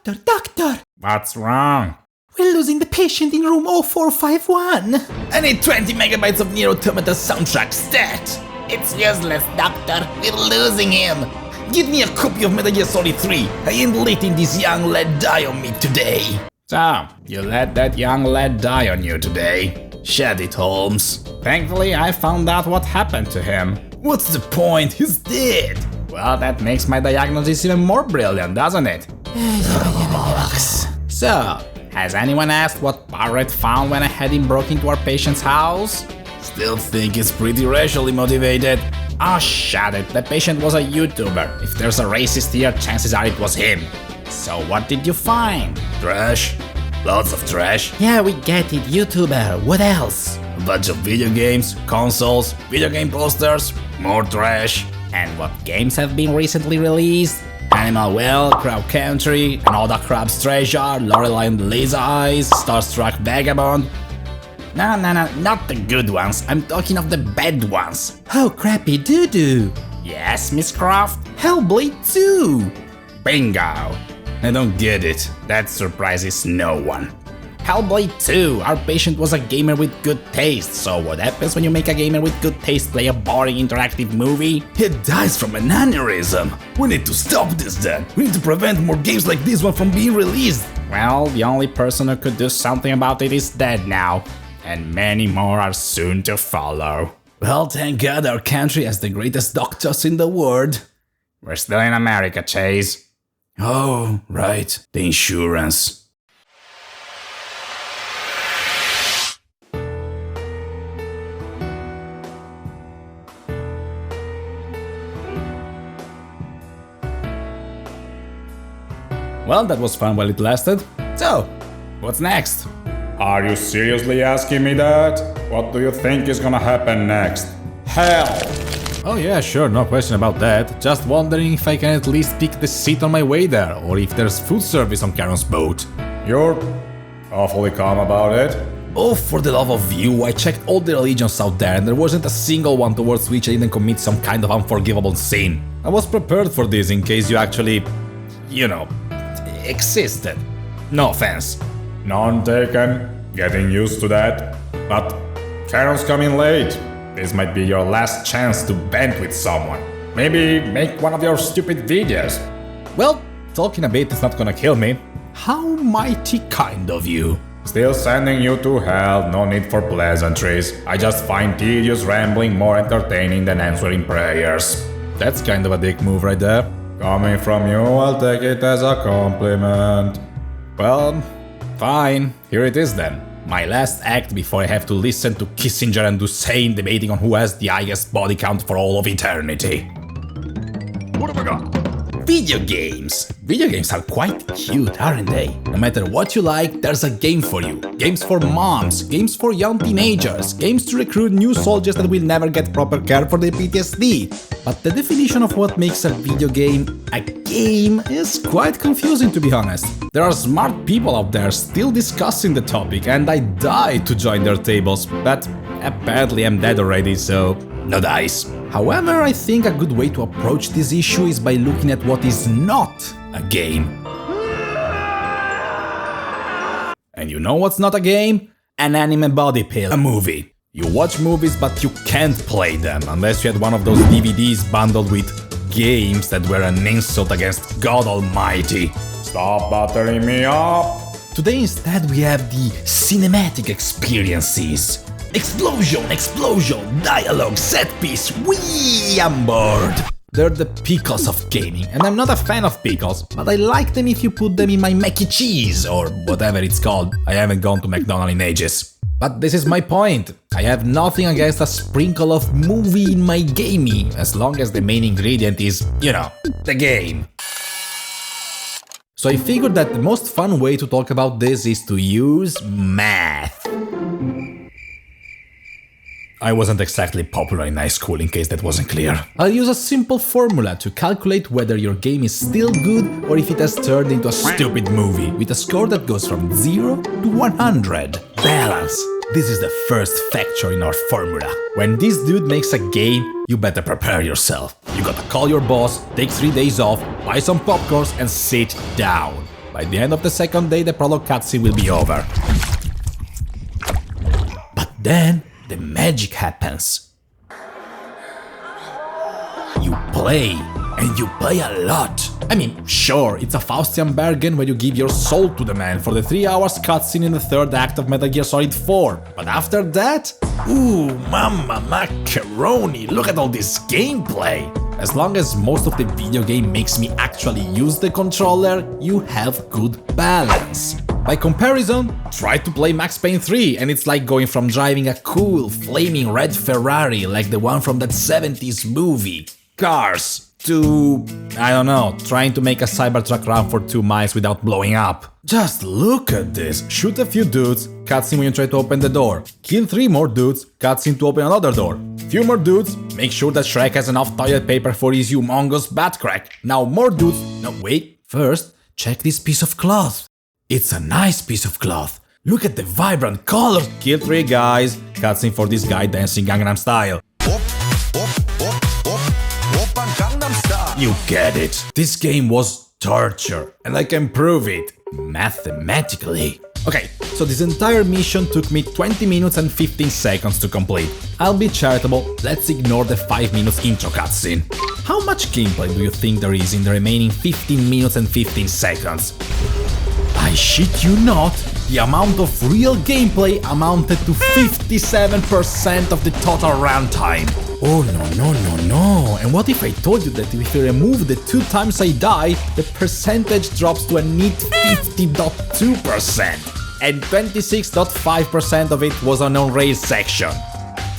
Doctor! What's wrong? We're losing the patient in room 0451. I need 20 megabytes of Nier Automata soundtrack stat. It's useless, Doctor. We're losing him. Give me a copy of Metal Gear Solid 3. I ain't letting this young lad die on me today. So, you let that young lad die on you today. Shed it, Holmes. Thankfully, I found out what happened to him. What's the point? He's dead. Well, that makes my diagnosis even more brilliant, doesn't it? So, has anyone asked what Barrett found when I had him broke into our patient's house? Still think it's pretty racially motivated. Oh, shut it, the patient was a YouTuber. If there's a racist here, chances are it was him. So what did you find? Trash. Lots of trash. Yeah, we get it, YouTuber. What else? A bunch of video games, consoles, video game posters, more trash. And what games have been recently released? Animal Well, Crow Country, Another Crab's Treasure, Lorelei and Lisa Eyes, Starstruck Vagabond. No, not the good ones. I'm talking of the bad ones. Oh, crappy doo-doo. Yes, Miss Croft? Hellblade 2. Bingo. I don't get it. That surprises no one. Hellblade 2, our patient was a gamer with good taste, so what happens when you make a gamer with good taste play a boring interactive movie? He dies from an aneurysm. We need to stop this then. We need to prevent more games like this one from being released. Well, the only person who could do something about it is dead now, and many more are soon to follow. Well, thank God our country has the greatest doctors in the world. We're still in America, Chase. Oh, right, the insurance. Well, that was fun while it lasted. So, what's next? Are you seriously asking me that? What do you think is gonna happen next? Hell! Oh yeah, sure, no question about that. Just wondering if I can at least pick the seat on my way there, or if there's food service on Karen's boat. You're awfully calm about it. Oh, for the love of you, I checked all the religions out there and there wasn't a single one towards which I didn't commit some kind of unforgivable sin. I was prepared for this in case you actually, existed. No offense. None taken. Getting used to that. But Karen's coming late. This might be your last chance to bend with someone. Maybe make one of your stupid videos. Well, talking a bit is not gonna kill me. How mighty kind of you. Still sending you to hell, no need for pleasantries. I just find tedious rambling more entertaining than answering prayers. That's kind of a dick move right there. Coming from you, I'll take it as a compliment. Well, fine, here it is then. My last act before I have to listen to Kissinger and Hussein debating on who has the highest body count for all of eternity. What have I got? Video games. Video games are quite cute, aren't they? No matter what you like, there's a game for you. Games for moms, games for young teenagers, games to recruit new soldiers that will never get proper care for their PTSD. But the definition of what makes a video game a game is quite confusing, to be honest. There are smart people out there still discussing the topic and I die to join their tables, but apparently I'm dead already, so no dice. However, I think a good way to approach this issue is by looking at what is not a game. And you know what's not a game? An anime body pill, a movie. You watch movies but you can't play them unless you had one of those DVDs bundled with games that were an insult against God Almighty. Stop buttering me up! Today instead we have the cinematic experiences. Explosion, dialogue, set piece, wee, I'm bored. They're the pickles of gaming, and I'm not a fan of pickles, but I like them if you put them in my mac and cheese, or whatever it's called. I haven't gone to McDonald's in ages. But this is my point. I have nothing against a sprinkle of movie in my gamey, as long as the main ingredient is, the game. So I figured that the most fun way to talk about this is to use math. I wasn't exactly popular in high school, in case that wasn't clear. I'll use a simple formula to calculate whether your game is still good or if it has turned into a stupid movie, with a score that goes from 0 to 100. Balance. This is the first factor in our formula. When this dude makes a game, you better prepare yourself. You gotta call your boss, take 3 days off, buy some popcorns and sit down. By the end of the second day, the prologue cutscene will be over. But then, the magic happens. You play, and you play a lot. I mean, sure, it's a Faustian bargain where you give your soul to the man for the 3 hours cutscene in the third act of Metal Gear Solid 4. But after that, ooh, mama macaroni, look at all this gameplay! As long as most of the video game makes me actually use the controller, you have good balance. By comparison, try to play Max Payne 3 and it's like going from driving a cool, flaming red Ferrari like the one from that 70s movie, Cars, to, I don't know, trying to make a Cybertruck run for 2 miles without blowing up. Just look at this. Shoot a few dudes, cutscene when you try to open the door. Kill 3 more dudes, cutscene to open another door. Few more dudes, make sure that Shrek has enough toilet paper for his humongous bat crack. Now more dudes, no wait, first, check this piece of cloth. It's a nice piece of cloth. Look at the vibrant colors. Kill 3 guys, cutscene for this guy dancing Gangnam Style. You get it. This game was torture, and I can prove it mathematically. Okay, so this entire mission took me 20 minutes and 15 seconds to complete. I'll be charitable, let's ignore the 5 minutes intro cutscene. How much gameplay do you think there is in the remaining 15 minutes and 15 seconds? I shit you not, the amount of real gameplay amounted to 57% of the total runtime. Oh no, and what if I told you that if I remove the 2 times I die, the percentage drops to a neat 50.2%, and 26.5% of it was an on-rail section.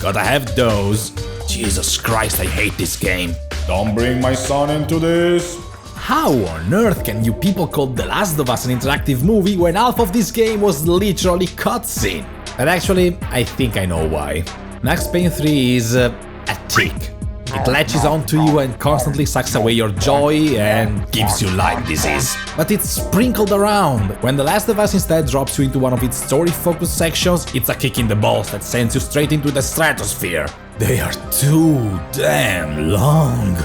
Gotta have those. Jesus Christ, I hate this game. Don't bring my son into this. How on earth can you people call The Last of Us an interactive movie when half of this game was literally cutscene? And actually, I think I know why. Max Payne 3 is a tick. It latches onto you and constantly sucks away your joy and gives you Lyme disease. But it's sprinkled around. When The Last of Us instead drops you into one of its story-focused sections, it's a kick in the balls that sends you straight into the stratosphere. They are too damn long.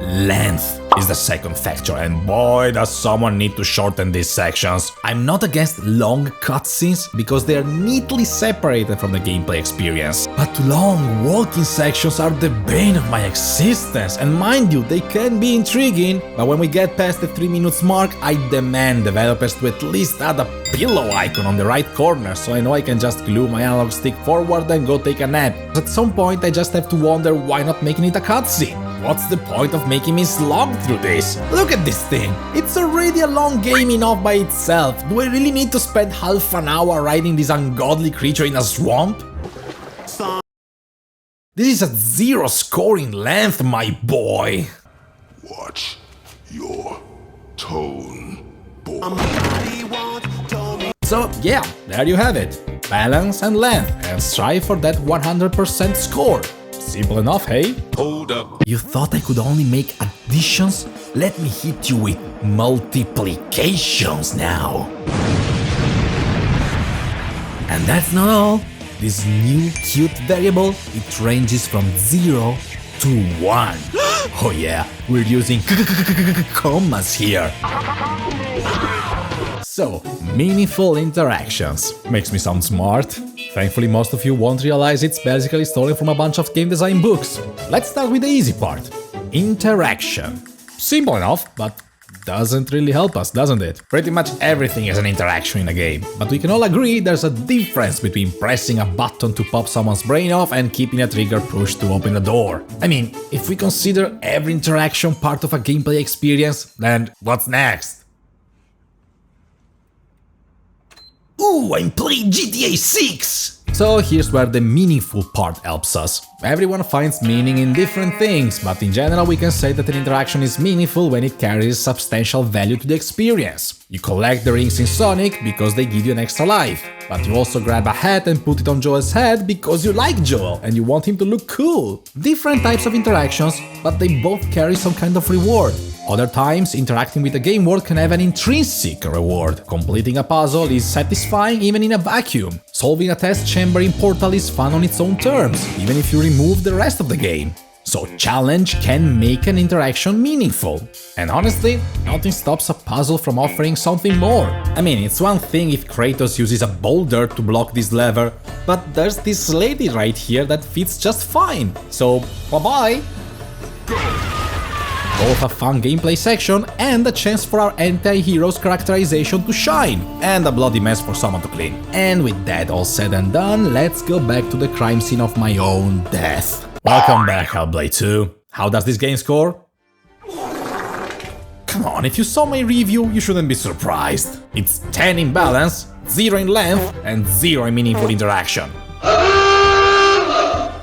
Length is the second factor, and boy does someone need to shorten these sections. I'm not against long cutscenes because they are neatly separated from the gameplay experience. But long walking sections are the bane of my existence, and mind you, they can be intriguing, but when we get past the 3 minutes mark, I demand developers to at least add a pillow icon on the right corner so I know I can just glue my analog stick forward and go take a nap. At some point I just have to wonder why not making it a cutscene. What's the point of making me slog through this? Look at this thing! It's already a long game enough by itself. Do I really need to spend half an hour riding this ungodly creature in a swamp? This is a 0 scoring length, my boy! Watch your tone, boy. So yeah, there you have it. Balance and length, and strive for that 100% score. Simple enough, hey? Hold up. You thought I could only make additions? Let me hit you with multiplications now. And that's not all. This new cute variable, it ranges from 0 to 1. Oh yeah, we're using commas here. So, meaningful interactions. Makes me sound smart. Thankfully, most of you won't realize it's basically stolen from a bunch of game design books. Let's start with the easy part. Interaction. Simple enough, but doesn't really help us, doesn't it? Pretty much everything is an interaction in a game, but we can all agree there's a difference between pressing a button to pop someone's brain off and keeping a trigger push to open a door. I mean, if we consider every interaction part of a gameplay experience, then what's next? Ooh, I'm playing GTA 6! So here's where the meaningful part helps us. Everyone finds meaning in different things, but in general we can say that an interaction is meaningful when it carries substantial value to the experience. You collect the rings in Sonic because they give you an extra life, but you also grab a hat and put it on Joel's head because you like Joel and you want him to look cool. Different types of interactions, but they both carry some kind of reward. Other times, interacting with the game world can have an intrinsic reward. Completing a puzzle is satisfying even in a vacuum. Solving a test chamber in Portal is fun on its own terms, even if you remove the rest of the game. So challenge can make an interaction meaningful. And honestly, nothing stops a puzzle from offering something more. I mean, it's one thing if Kratos uses a boulder to block this lever, but there's this lady right here that fits just fine. So, bye-bye! Both a fun gameplay section and a chance for our anti-hero's characterization to shine, and a bloody mess for someone to clean. And with that all said and done, let's go back to the crime scene of my own death. Welcome back, Hellblade 2. How does this game score? Come on, if you saw my review, you shouldn't be surprised. It's 10 in balance, 0 in length, and 0 in meaningful interaction.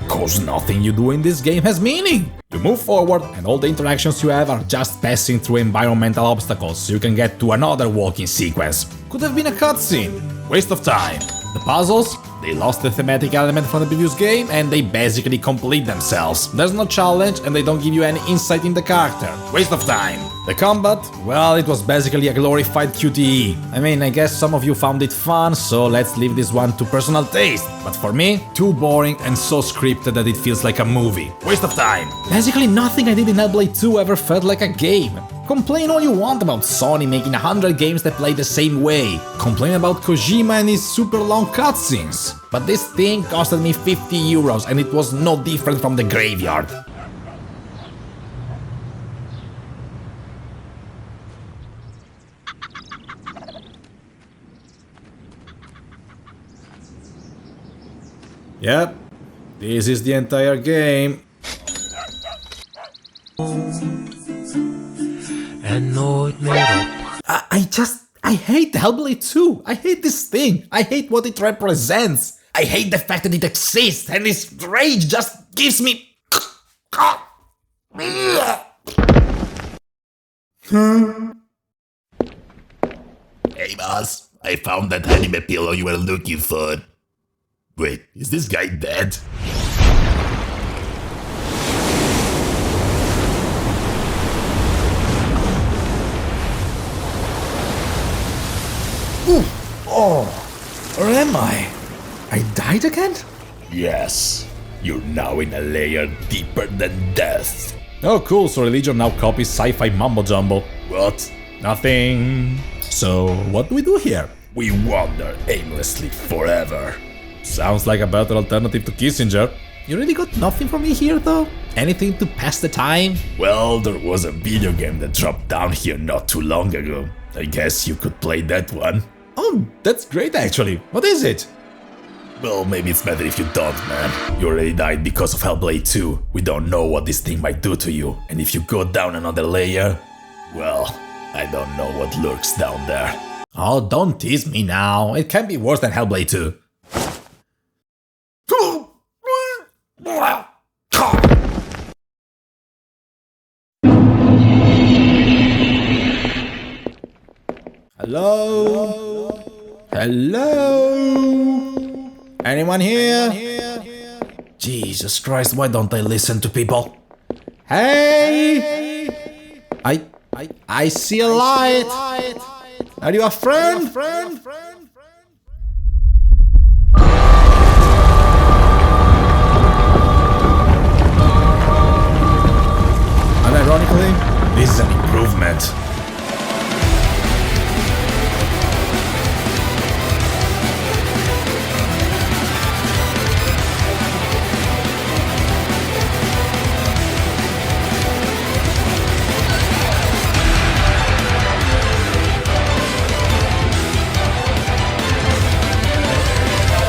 Cause nothing you do in this game has meaning. You move forward and all the interactions you have are just passing through environmental obstacles so you can get to another walking sequence. Could have been a cutscene. Waste of time. The puzzles? They lost the thematic element from the previous game and they basically complete themselves. There's no challenge and they don't give you any insight in the character. Waste of time. The combat? Well, it was basically a glorified QTE. I mean, I guess some of you found it fun, so let's leave this one to personal taste. But for me, too boring and so scripted that it feels like a movie. Waste of time. Basically nothing I did in Hellblade 2 ever felt like a game. Complain all you want about Sony making 100 games that play the same way. Complain about Kojima and his super long cutscenes. But this thing costed me 50 euros and it was no different from the graveyard. Yep, this is the entire game. I hate Hellblade 2. I hate this thing. I hate what it represents. I hate the fact that it exists and this rage just gives me... Hey boss, I found that anime pillow you were looking for. Wait, is this guy dead? Where am I? I died again? Yes, you're now in a layer deeper than death. Oh cool, so religion now copies sci-fi mumbo-jumbo. What? Nothing. So, what do we do here? We wander aimlessly forever. Sounds like a better alternative to Kissinger. You really got nothing for me here though? Anything to pass the time? Well, there was a video game that dropped down here not too long ago. I guess you could play that one. Oh, that's great actually. What is it? Well, maybe it's better if you don't, man. You already died because of Hellblade 2. We don't know what this thing might do to you. And if you go down another layer, well, I don't know what lurks down there. Oh, don't tease me now. It can't be worse than Hellblade 2. Hello? Hello? Anyone here? Jesus Christ, why don't I listen to people? Hey! I see a light! Are you a friend? Unironically, this is an improvement.